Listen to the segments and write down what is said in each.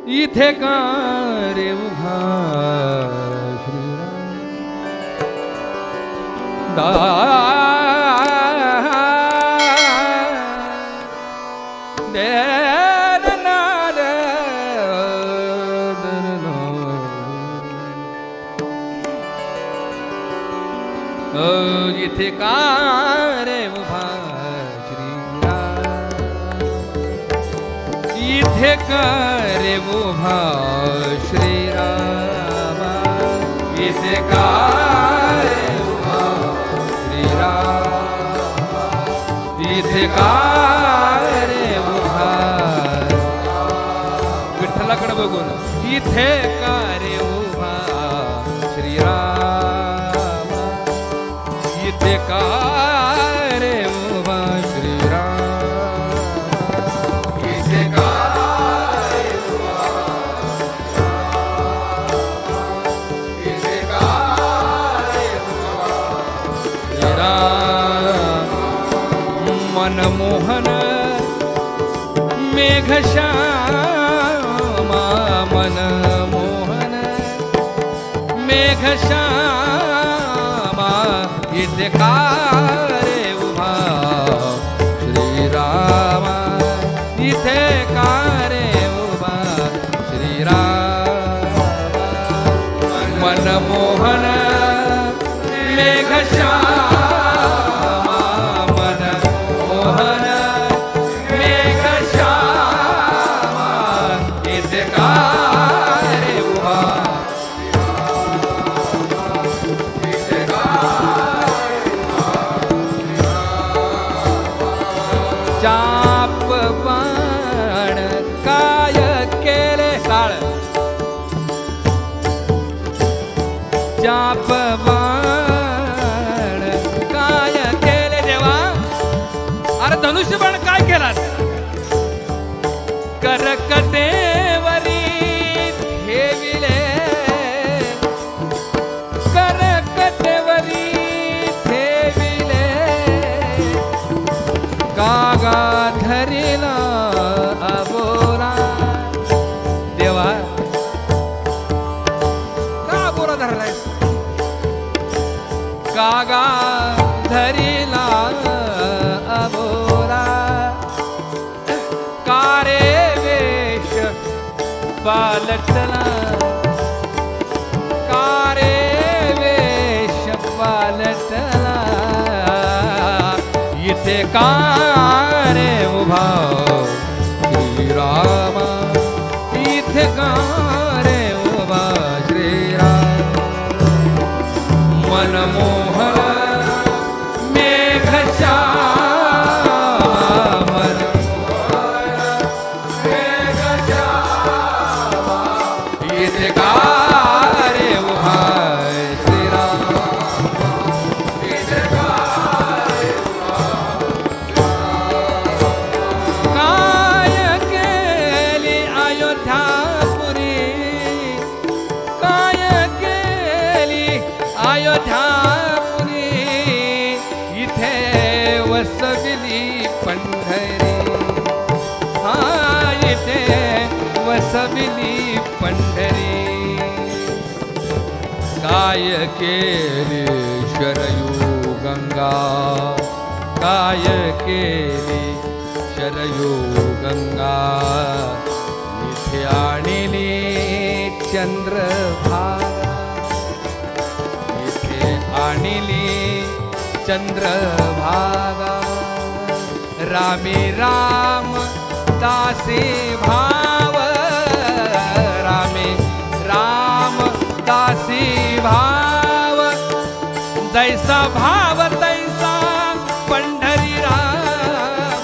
इथे का रे उभा श्रीराम इथे का रे उभा श्रीराम इथे का रे उभा श्रीराम इथे का रे उभा श्रीराम इथे का रे उभा विठ्ठलाकडे बघून इथे का रे उभा श्रीराम इथे का रे उभा श्रीराम इथे का रे उभा इथे का रे उभा श्रीराम मनमोहन मेघश्यामा मनमोहन मेघश्यामा इथे का रे उभा श्रीराम इथे का रे उभा श्रीराम मनमोहन मेघश्यामा मनमोहन मेघश्यामा इथे का रे उभा चाप बाण काय केले काळ चाप बाण काय केले देवा अरे धनुष्यबाण काय केलास करकटेवरी ठेविले करकटेवरी ठेविले कागा धरिला अबोरा देवा का अबोरा धरलायस कागा धरिला अबोरा कारे वेश पालटला कारे वेश पालटला इथे का रे उभा श्रीराम इथे का रे उभा श्रीराम मनमोहन मेघश्यामा मनमोहन मेघश्यामा इथे का रे उभा श्रीराम इथे का रे उभा काय केली अयोध्यापुरी काय केली अयोध्यापुरी इथे वसविली पंढरी हा इथे वसविली पंढरी काय केली शरयू गंगा काय केली शरयू गंगा इथे आणली चंद्रभागा इथे आणली चंद्रभागा रामी राम दासी भाव रामी राम दासी भाव जैसा भाव तैसा पंढरी राम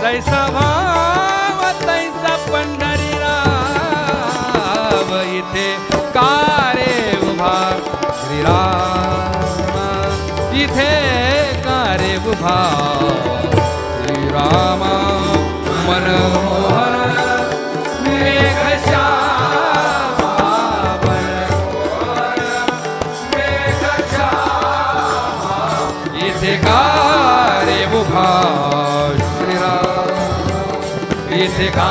जैसा भाव तैसा पंढरी राम इथे का रे उभा श्रीराम इथे का रे उभा श्रीराम मनमोहन मेघश्यामा मनमोहन मेघश्यामा इथे का रे उभा श्रीराम इथे का